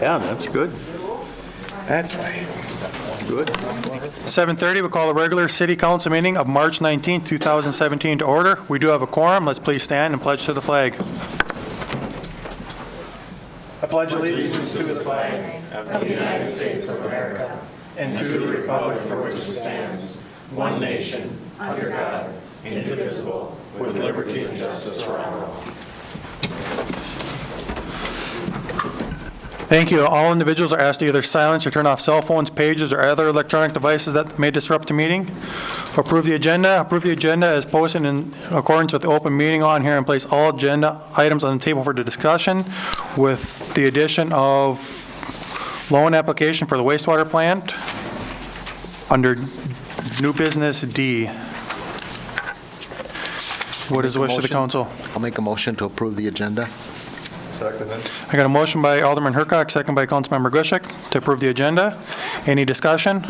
Yeah, that's good. That's why. Good. 7:30, we call the regular city council meeting of March 19th, 2017 to order. We do have a quorum. Let's please stand and pledge to the flag. I pledge allegiance to the flag of the United States of America and to the republic for which it stands, one nation, under God, indivisible, with liberty and justice for all. Thank you. All individuals are asked to either silence or turn off cell phones, pages, or other electronic devices that may disrupt the meeting. Approve the agenda. Approve the agenda as posted in accordance with the open meeting law here and place all agenda items on the table for the discussion with the addition of loan application for the wastewater plant under new business D. What is the wish of the council? I'll make a motion to approve the agenda. I got a motion by Alderman Hercock, second by Councilmember Gushik to approve the agenda. Any discussion?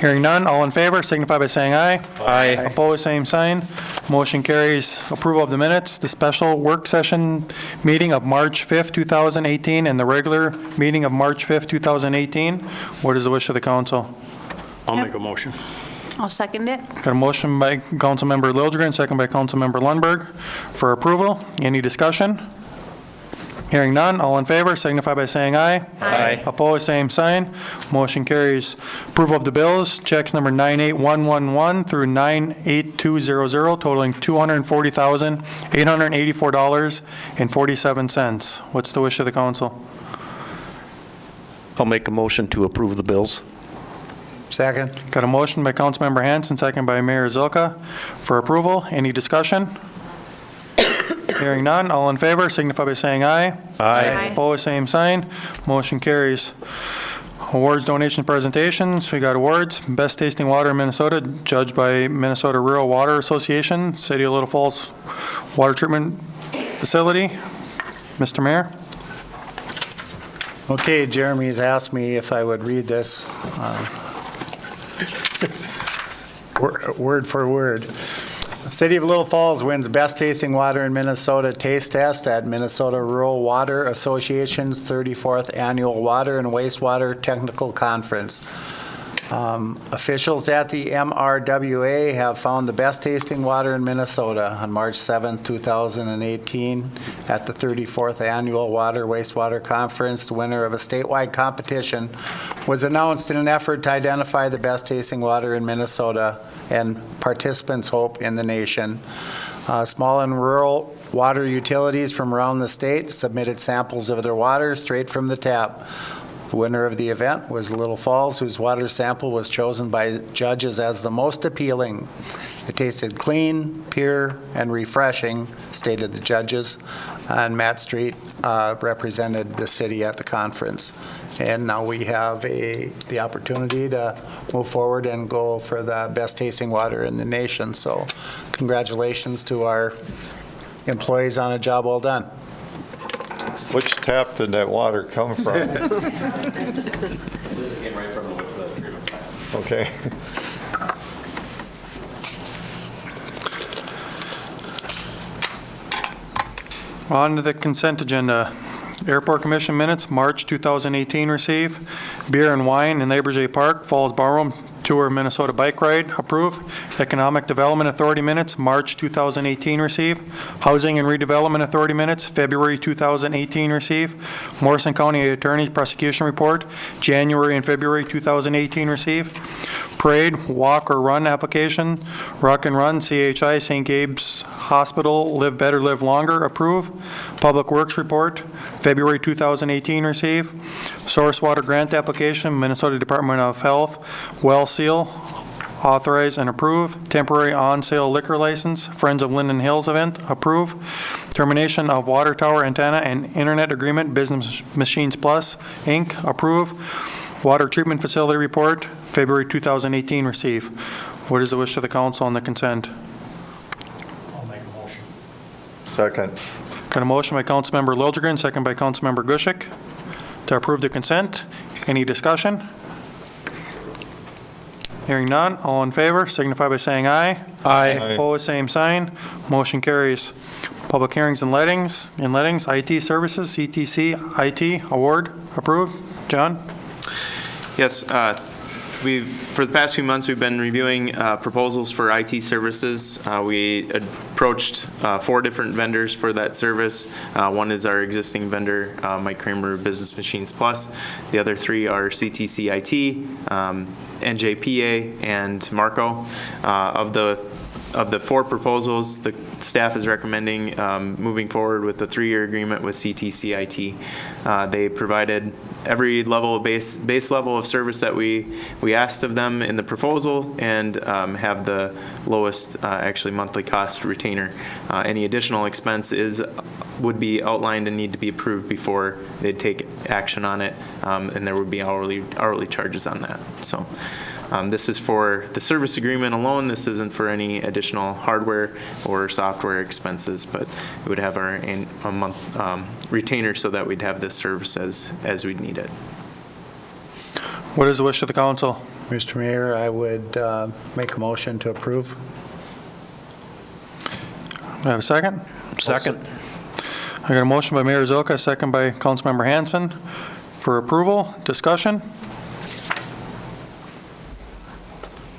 Hearing none, all in favor signify by saying aye. Aye. Opposed, same sign. Motion carries. Approval of the minutes, the special work session meeting of March 5th, 2018, and the regular meeting of March 5th, 2018. What is the wish of the council? I'll make a motion. I'll second it. Got a motion by Councilmember Liljegren, second by Councilmember Lundberg for approval. Any discussion? Hearing none, all in favor signify by saying aye. Aye. Opposed, same sign. Motion carries. Approval of the bills, checks number 98111 through 98200 totaling $240,884.47. What's the wish of the council? I'll make a motion to approve the bills. Second. Got a motion by Councilmember Hanson, second by Mayor Zilka for approval. Any discussion? Hearing none, all in favor signify by saying aye. Aye. Opposed, same sign. Motion carries. Awards, donation, presentations. We got awards. Best tasting water in Minnesota, judged by Minnesota Rural Water Association, City of Little Falls Water Treatment Facility. Mr. Mayor. Okay, Jeremy's asked me if I would read this word for word. City of Little Falls wins Best Tasting Water in Minnesota Taste Test at Minnesota Rural Water Association's 34th Annual Water and Wastewater Technical Conference. Officials at the MRWA have found the best tasting water in Minnesota on March 7, 2018 at the 34th Annual Water Wastewater Conference. The winner of a statewide competition was announced in an effort to identify the best tasting water in Minnesota and participants' hope in the nation. Small and rural water utilities from around the state submitted samples of their water straight from the tap. The winner of the event was Little Falls, whose water sample was chosen by judges as the most appealing. It tasted clean, pure, and refreshing, stated the judges. And Matt Street represented the city at the conference. And now we have the opportunity to move forward and go for the best tasting water in the nation. So congratulations to our employees on a job well done. Which tap did that water come from? It came right from the treatment plant. Okay. On to the consent agenda. Airport Commission minutes, March 2018 receive. Beer and wine in Labor Day Park, Falls Ballroom Tour Minnesota Bike Ride, approve. Economic Development Authority minutes, March 2018 receive. Housing and Redevelopment Authority minutes, February 2018 receive. Morrison County Attorney's Prosecution Report, January and February 2018 receive. Parade, walk or run application, Rock and Run, CHI, St. Gabe's Hospital, Live Better, Live Longer, approve. Public Works Report, February 2018 receive. Source Water Grant Application, Minnesota Department of Health, Well Seal, authorize and approve. Temporary on-sale liquor license, Friends of Linden Hills event, approve. Termination of water tower antenna and internet agreement, Business Machines Plus, Inc., approve. Water treatment facility report, February 2018 receive. What is the wish of the council on the consent? I'll make a motion. Second. Got a motion by Councilmember Liljegren, second by Councilmember Gushik to approve the consent. Any discussion? Hearing none, all in favor signify by saying aye. Aye. Opposed, same sign. Motion carries. Public hearings and lettings, IT services, CTC IT award approved. John? Yes, for the past few months, we've been reviewing proposals for IT services. We approached 4 different vendors for that service. One is our existing vendor, Mike Kramer Business Machines Plus. The other 3 are CTC IT, NJPA, and Marco. Of the 4 proposals, the staff is recommending moving forward with the 3-year agreement with CTC IT. They provided every level of base level of service that we asked of them in the proposal, and have the lowest actually monthly cost retainer. Any additional expense would be outlined and need to be approved before they'd take action on it, and there would be hourly charges on that. So. This is for the service agreement alone. This isn't for any additional hardware or software expenses, but it would have a month retainer so that we'd have this service as we'd need it. What is the wish of the council? Mr. Mayor, I would make a motion to approve. Do I have a second? Second. I got a motion by Mayor Zilka, second by Councilmember Hanson for approval. Discussion?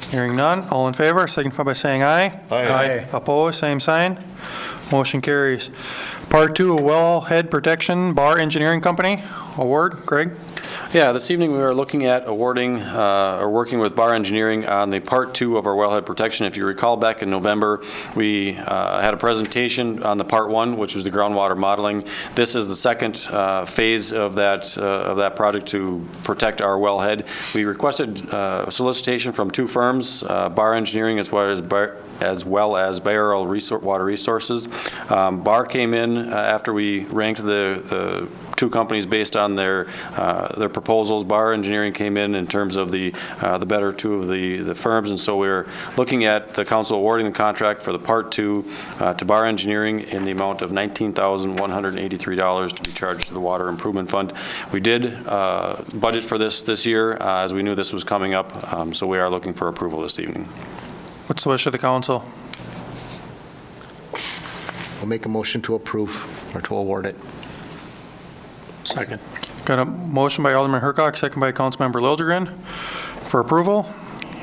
Hearing none. All in favor, signify by saying aye. Aye. Opposed, same sign. Motion carries. Part 2, Wellhead Protection Bar Engineering Company award. Greg? Yeah, this evening we are looking at awarding or working with Bar Engineering on the Part 2 of our wellhead protection. If you recall, back in November, we had a presentation on the Part 1, which was the groundwater modeling. This is the second phase of that project to protect our wellhead. We requested a solicitation from 2 firms, Bar Engineering as well as Bayer Water Resources. Bar came in after we ranked the 2 companies based on their proposals. Bar Engineering came in terms of the better 2 of the firms, and so we're looking at the council awarding the contract for the Part 2 to Bar Engineering in the amount of $19,183 to be charged to the Water Improvement Fund. We did budget for this year as we knew this was coming up, so we are looking for approval this evening. What's the wish of the council? I'll make a motion to approve or to award it. Second. Got a motion by Alderman Hercock, second by Councilmember Liljegren for approval.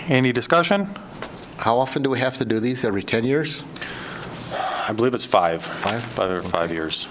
Any discussion? How often do we have to do these? Every 10 years? I believe it's 5. 5 years.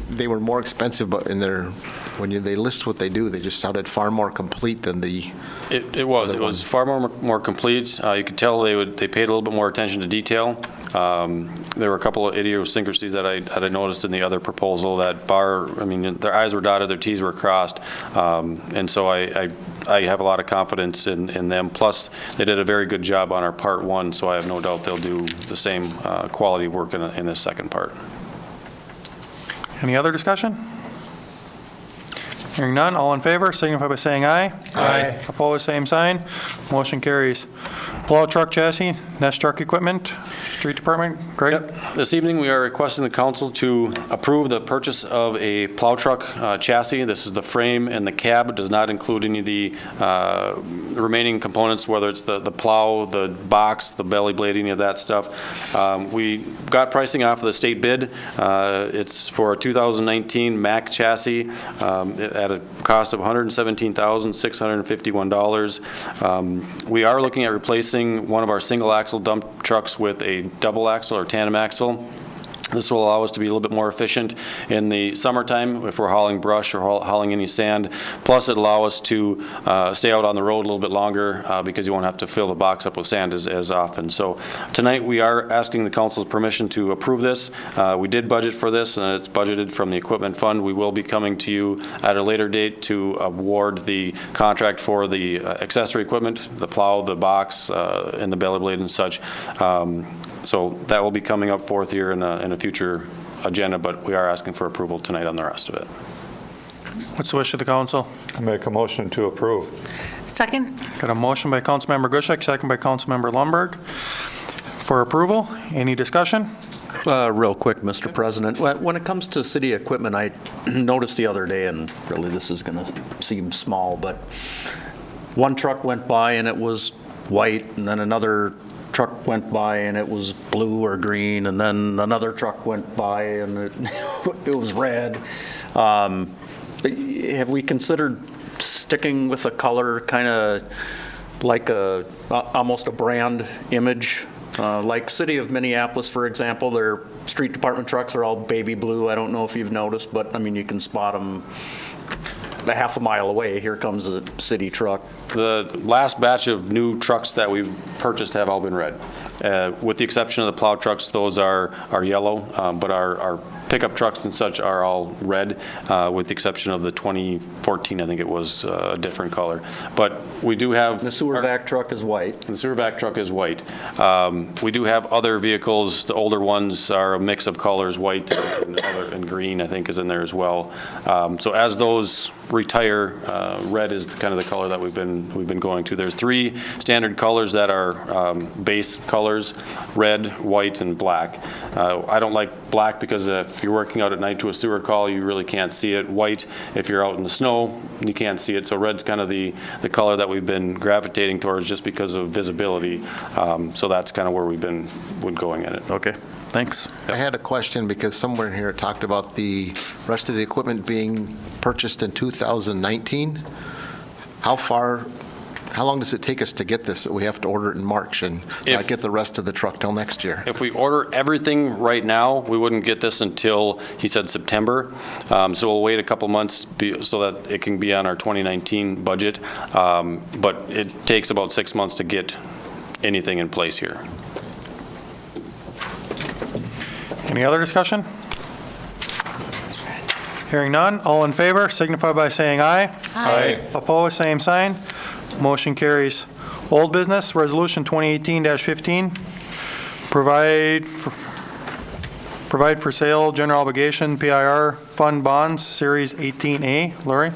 They were more expensive, but when they list what they do, they just sounded far more complete than the... It was far more complete. You could tell they paid a little bit more attention to detail. There were a couple of idiosyncrasies that I noticed in the other proposal that their I's were dotted, their T's were crossed. And so I have a lot of confidence in them. Plus, they did a very good job on our Part 1, so I have no doubt they'll do the same quality of work in this second part. Any other discussion? Hearing none, all in favor, signify by saying aye. Aye. Opposed, same sign. Motion carries. Plow truck chassis, Nest Truck Equipment, Street Department. Greg? Yep. This evening, we are requesting the council to approve the purchase of a plow truck chassis. This is the frame and the cab. It does not include any of the remaining components, whether it's the plow, the box, the belly blade, any of that stuff. We got pricing off of the state bid. It's for a 2019 Mack chassis at a cost of $117,651. We are looking at replacing one of our single axle dump trucks with a double axle or tandem axle. This will allow us to be a little bit more efficient in the summertime if we're hauling brush or hauling any sand. Plus, it'll allow us to stay out on the road a little bit longer because you won't have to fill the box up with sand as often. So tonight we are asking the council's permission to approve this. We did budget for this, and it's budgeted from the equipment fund. We will be coming to you at a later date to award the contract for the accessory equipment, the plow, the box, and the belly blade and such. So that will be coming up forth here in a future agenda, but we are asking for approval tonight on the rest of it. What's the wish of the council? I make a motion to approve. Second. Got a motion by Councilmember Gushek, second by Councilmember Lundberg for approval. Any discussion? Real quick, Mr. President. When it comes to city equipment, I noticed the other day, and really this is going to seem small, but one truck went by and it was white, and then another truck went by and it was blue or green, and then another truck went by and it was red. Have we considered sticking with a color kind of like almost a brand image? Like City of Minneapolis, for example, their street department trucks are all baby blue. I don't know if you've noticed, but I mean, you can spot them a half a mile away. Here comes a city truck. The last batch of new trucks that we've purchased have all been red. With the exception of the plow trucks, those are yellow, but our pickup trucks and such are all red, with the exception of the 2014, I think it was a different color. But we do have... The sewer vac truck is white. The sewer vac truck is white. We do have other vehicles. The older ones are a mix of colors, white and green, I think, is in there as well. So as those retire, red is kind of the color that we've been going to. There's 3 standard colors that are base colors: red, white, and black. I don't like black because if you're working out at night to a sewer call, you really can't see it. White, if you're out in the snow, you can't see it. So red's kind of the color that we've been gravitating towards just because of visibility. So that's kind of where we've been going at it. Okay, thanks. I had a question because somewhere in here it talked about the rest of the equipment being purchased in 2019. How long does it take us to get this? We have to order it in March and not get the rest of the truck till next year. If we order everything right now, we wouldn't get this until, he said, September. So we'll wait a couple months so that it can be on our 2019 budget. But it takes about 6 months to get anything in place here. Any other discussion? Hearing none, all in favor signify by saying aye. Aye. Opposed, same sign. Motion carries. Old business, Resolution 2018-15, provide for sale, general obligation, PIR fund bonds, Series 18A. Lori?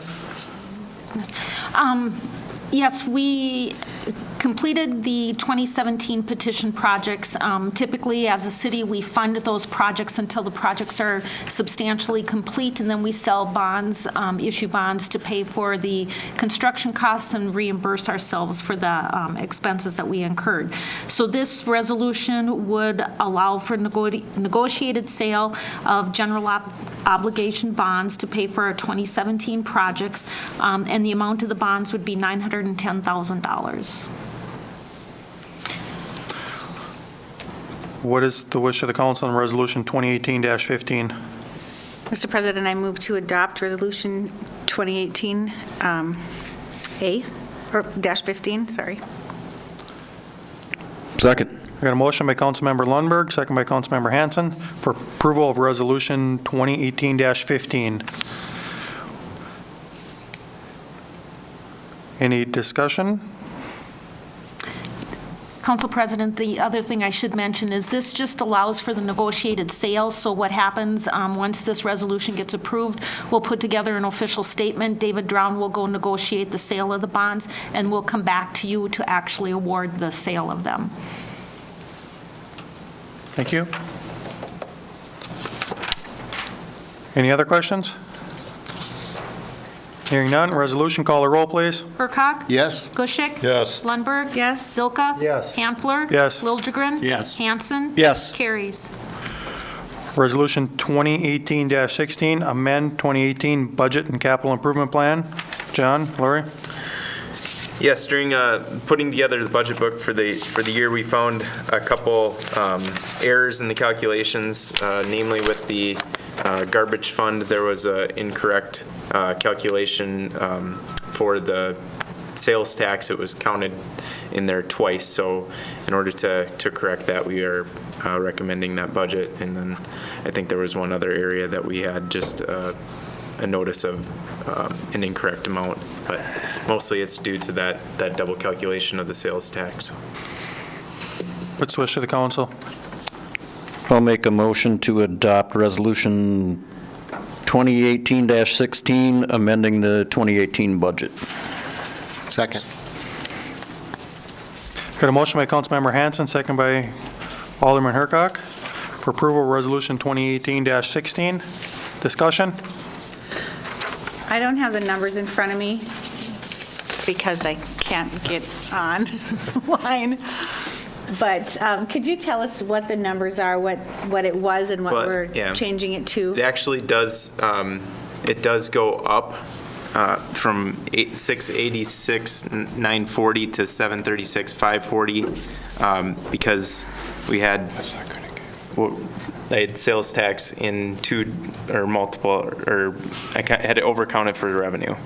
Yes, we completed the 2017 petition projects. Typically, as a city, we fund those projects until the projects are substantially complete, and then we sell bonds, issue bonds to pay for the construction costs and reimburse ourselves for the expenses that we incurred. So this resolution would allow for negotiated sale of general obligation bonds to pay for our 2017 projects, and the amount of the bonds would be $910,000. What is the wish of the council on Resolution 2018-15? Mr. President, I move to adopt Resolution 2018 A, or -15, sorry. Second. I got a motion by Councilmember Lundberg, second by Councilmember Hanson, for approval of Resolution 2018-15. Any discussion? Council President, the other thing I should mention is this just allows for the negotiated sale. So what happens, once this resolution gets approved, we'll put together an official statement. David Drown will go negotiate the sale of the bonds, and we'll come back to you to actually award the sale of them. Thank you. Any other questions? Hearing none, resolution, call the roll, please. Burkhak? Yes? Gushik? Yes. Lundberg? Yes. Zilka? Yes. Hanfler? Yes. Liljegren? Yes. Hanson? Yes. Carries. Resolution 2018-16, amend 2018 budget and capital improvement plan. John, Lori? Yes, during putting together the budget book for the year, we found a couple errors in the calculations, namely with the garbage fund. There was an incorrect calculation for the sales tax. It was counted in there twice. So in order to correct that, we are recommending that budget. And then I think there was one other area that we had just a notice of an incorrect amount, but mostly it's due to that double calculation of the sales tax. What's the wish of the council? I'll make a motion to adopt Resolution 2018-16, amending the 2018 budget. Second. Got a motion by Councilmember Hanson, second by Alderman Hercock, for approval of Resolution 2018-16. Discussion? I don't have the numbers in front of me because I can't get online. But could you tell us what the numbers are, what it was and what Well, we're yeah. changing it to? It actually does, it does go up from 686,940 to 736,540 because we had, they had sales tax in two or multiple, or I had it overcounted for revenue.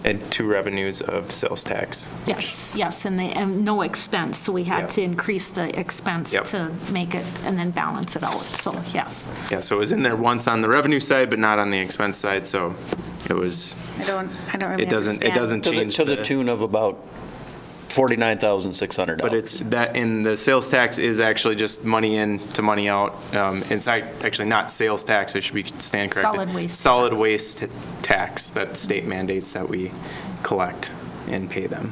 And two revenues of sales tax. Yes, and no expense, so we had Yep. to increase the expense Yep. to make it, and then balance it out, so, yes. Yeah, so it was in there once on the revenue side, but not on the expense side, so it was, I don't really it doesn't Mm-hmm. change To the tune of about $49,600. But it's that, and the sales tax is actually just money in to money out. It's actually not sales tax, I should be stand corrected. Solid waste Solid tax. waste tax that the state mandates that we collect and pay them.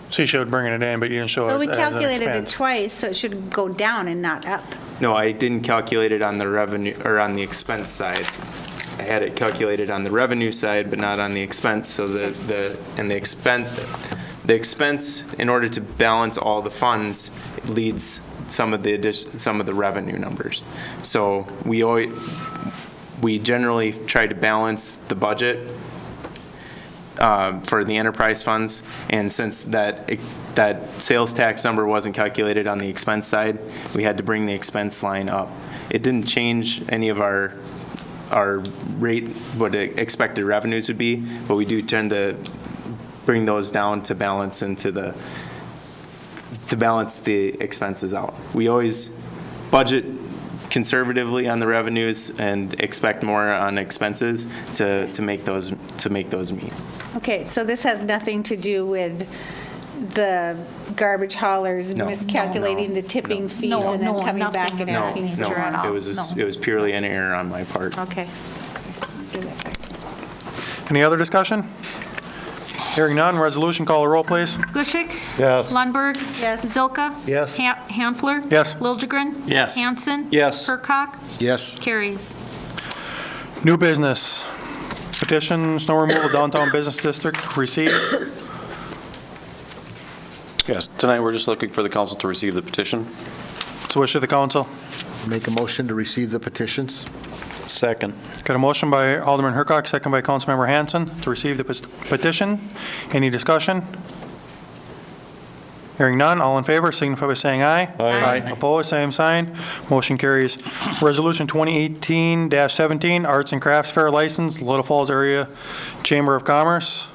So you showed bringing it in, but you didn't show it Well, as we an calculated it expense. twice, so it should go down and not up. No, I didn't calculate it on the revenue, or on the expense side. I had it calculated on the revenue side, but not on the expense, so the expense, in order to balance all the funds, leads some of the revenue numbers. So we generally try to balance the budget for the enterprise funds, and since that sales tax number wasn't calculated on the expense side, we had to bring the expense line up. It didn't change any of our rate, what expected revenues would be, but we do tend to bring those down to balance the expenses out. We always budget conservatively on the revenues and expect more on expenses to make those meet. Okay, so this has nothing to do with the garbage haulers No. miscalculating the tipping fees No, and then no, coming back nothing and of that asking nature for at all. It was No. it was purely an error on my part. Okay. Any other discussion? Hearing none, resolution, call the roll, please. Gushick? Yes. Lundberg? Yes. Zilka? Yes. Hanfler? Yes. Liljegren? Yes. Hanson? Yes. Hurkak? Yes. Carries. New business. Petition, snow removal downtown business district, received. Yes, tonight we're just looking for the council to receive the petition. It's the wish of the council. Make a motion to receive the petitions? Second. Got a motion by Alderman Hurkak, second by Councilmember Hanson to receive the petition. Any discussion? Hearing none, all in favor signify by saying aye. Aye. Opposed, same sign. Motion carries. Resolution 2018-17, Arts and Crafts Fair License, Little Falls Area Chamber of Commerce.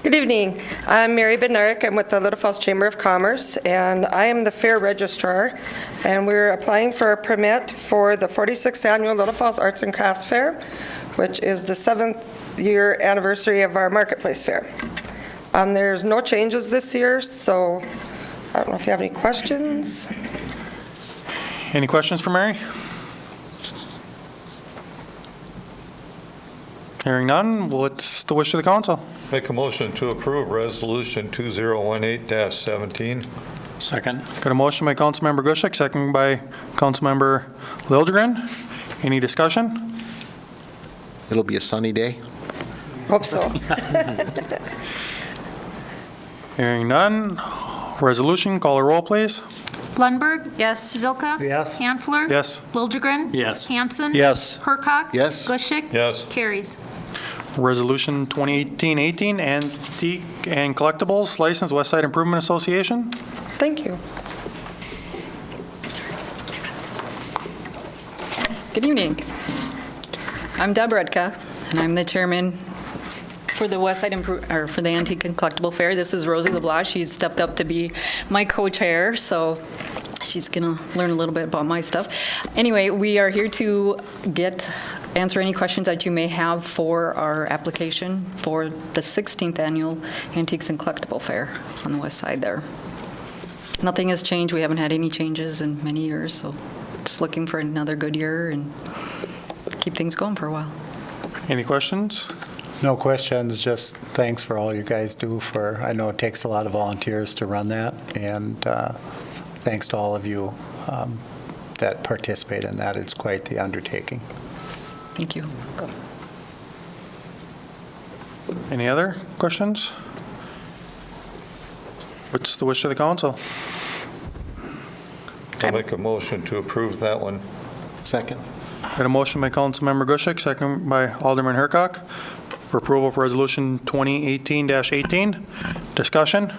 Good evening. I'm Mary Bednarik. I'm with the Little Falls Chamber of Commerce, and I am the fair registrar. And we're applying for a permit for the 46th Annual Little Falls Arts and Crafts Fair, which is the 7th year anniversary of our Marketplace Fair. There's no changes this year, so I don't know if you have any questions. Any questions for Mary? Hearing none, well, it's the wish of the council. Make a motion to approve Resolution 2018-17. Second. Got a motion by Councilmember Gushick, second by Councilmember Liljegren. Any discussion? It'll be a sunny day. Hope so. Hearing none. Resolution, call a roll, please. Lundberg? Yes. Zilka? Yes. Hanfler? Yes. Liljegren? Yes. Hanson? Yes. Hurkak? Yes. Gushick? Yes. Carries. Resolution 2018-18, Antique and Collectibles License, West Side Improvement Association. Thank you. Good evening. I'm Deb Redka, and I'm the chairman for the West Side for the Antique and Collectible Fair. This is Rosie LeBlanc. She's stepped up to be my co-chair, so she's going to learn a little bit about my stuff. Anyway, we are here to answer any questions that you may have for our application for the 16th Annual Antiques and Collectible Fair on the west side there. Nothing has changed. We haven't had any changes in many years, so just looking for another good year and keep things going for a while. Any questions? No questions, just thanks for all you guys do I know it takes a lot of volunteers to run that, and thanks to all of you that participate in that. It's quite the undertaking. Thank you. Any other questions? What's the wish of the council? I'll make a motion to approve that one. Second. Got a motion by Councilmember Gushik, second by Alderman Hercock, for approval of Resolution 2018-18. Discussion?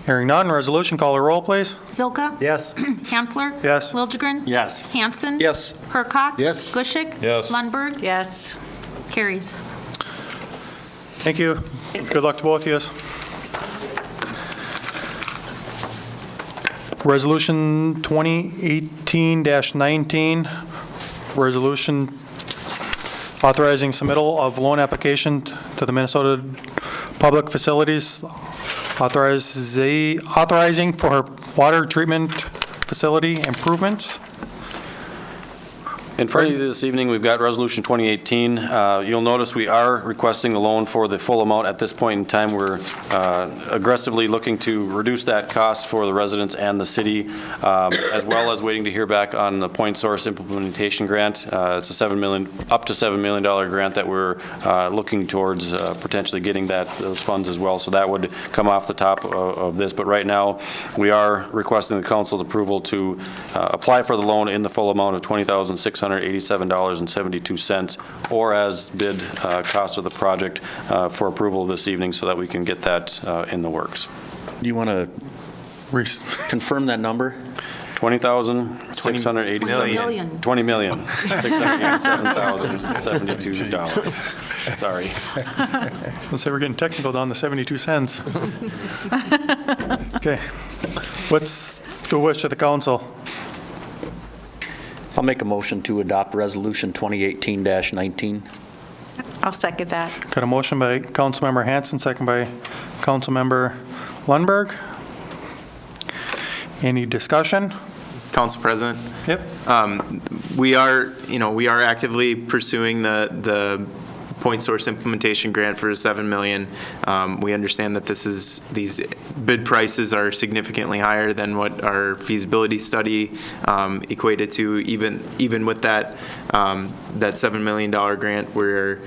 Hearing none, resolution, call the roll, please. Zilka? Yes. Hanfler? Yes. Liljegren? Yes. Hanson? Yes. Hurkak? Yes. Gushik? Yes. Lundberg? Yes. Carries. Thank you. Good luck to both of you. Resolution 2018-19, resolution authorizing submittal of loan application to the Minnesota Public Facilities, authorizing for water treatment facility improvements. In front of you this evening, we've got Resolution 2018. You'll notice we are requesting a loan for the full amount at this point in time. We're aggressively looking to reduce that cost for the residents and the city, as well as waiting to hear back on the Point Source Implementation Grant. It's a up to $7 million grant that we're looking towards potentially getting those funds as well. So that would come off the top of this. But right now, we are requesting the council's approval to apply for the loan in the full amount of $20,687.72, or as bid cost of the project for approval this evening, so that we can get that in the works. Do you want to confirm that number? $20,687. $20,687,072. Sorry. Let's say we're getting technical down to 72 cents. Okay. What's the wish of the council? I'll make a motion to adopt Resolution 2018-19. I'll second that. Got a motion by Councilmember Hanson, second by Councilmember Lundberg. Any discussion? Council President? Yep. We are actively pursuing the Point Source Implementation Grant for $7 million. We understand that these bid prices are significantly higher than what our feasibility study equated to. Even with that $7 million grant, we're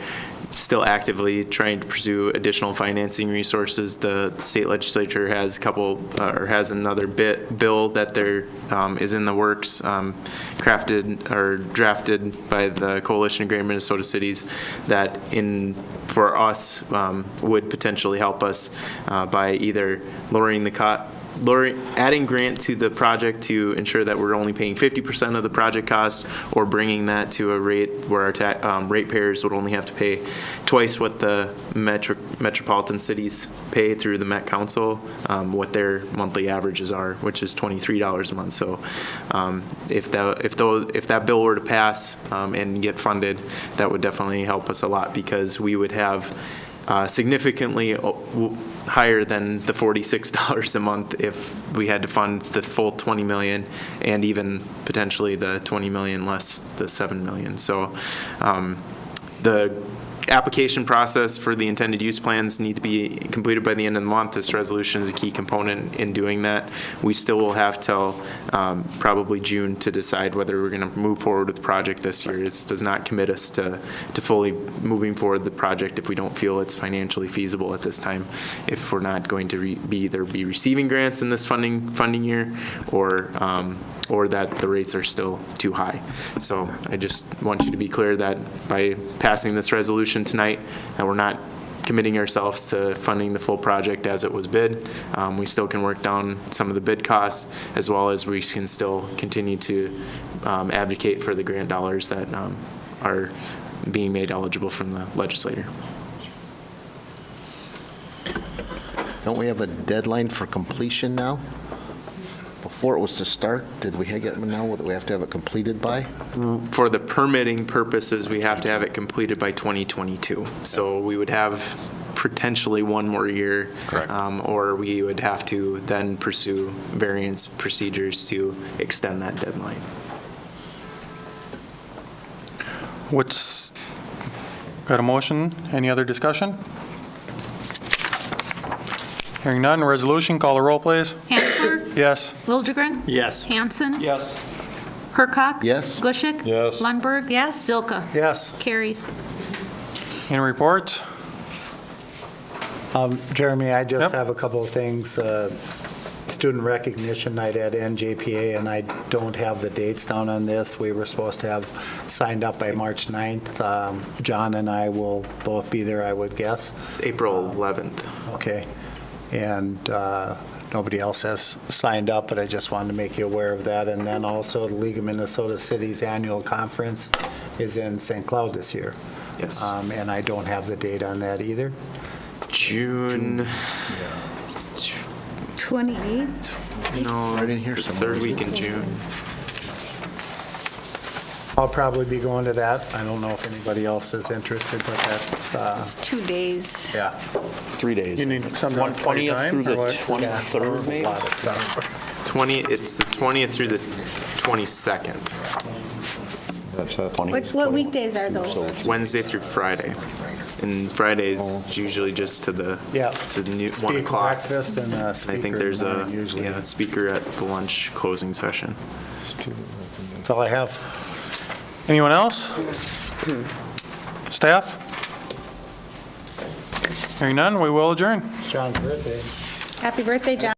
still actively trying to pursue additional financing resources. The state legislature has has another bill that is in the works, crafted or drafted by the Coalition of Greater Minnesota Cities, that for us would potentially help us by either adding grant to the project to ensure that we're only paying 50% of the project cost, or bringing that to a rate where our ratepayers would only have to pay twice what the metropolitan cities pay through the Met Council, what their monthly averages are, which is $23 a month. So if that bill were to pass and get funded, that would definitely help us a lot, because we would have significantly higher than the $46 a month if we had to fund the full $20 million, and even potentially the $20 million less the $7 million. So the application process for the intended use plans need to be completed by the end of the month. This resolution is a key component in doing that. We still will have till probably June to decide whether we're going to move forward with the project this year. This does not commit us to fully moving forward the project if we don't feel it's financially feasible at this time. If we're not going to either be receiving grants in this funding year, or that the rates are still too high. So I just want you to be clear that by passing this resolution tonight, that we're not committing ourselves to funding the full project as it was bid. We still can work down some of the bid costs, as well as we can still continue to advocate for the grant dollars that are being made eligible from the legislator. Don't we have a deadline for completion now? Before it was to start, did we get now that we have to have it completed by? For the permitting purposes, we have to have it completed by 2022. So we would have potentially one more year. Correct. Or we would have to then pursue variance procedures to extend that deadline. Got a motion? Any other discussion? Hearing none, resolution, call the roll, please. Hanfler? Yes. Liljegren? Yes. Hanson? Yes. Hurkak? Yes. Gushik? Yes. Lundberg? Yes. Zilka? Yes. Carries. Any reports? Jeremy, I just Yep. have a couple of things. Student recognition night at NJPA, and I don't have the dates down on this. We were supposed to have signed up by March 9th. John and I will both be there, I would guess. It's April 11th. Okay. And nobody else has signed up, but I just wanted to make you aware of that. And then also, the League of Minnesota Cities Annual Conference is in St. Cloud this year. Yes. And I don't have the date on that either. June, 28th? no, Right in here the somewhere. third week in June. I'll probably be going to that. I don't know if anybody else is interested, but that's, It's 2 days. yeah. 3 days. You need something on 20th time, through the or what? 23rd, maybe? A lot of stuff. 20, it's the 20th through the 22nd, That's it. What weekdays are those? Wednesday through Friday. And Friday's usually just to the, Yeah. to the new 1 Speaker o'clock. breakfast and a speaker I think in there's the a, morning usually. yeah, speaker at the lunch closing session. That's all I have. Anyone else? Staff? Hearing none, we will adjourn. John's birthday. Happy birthday, John.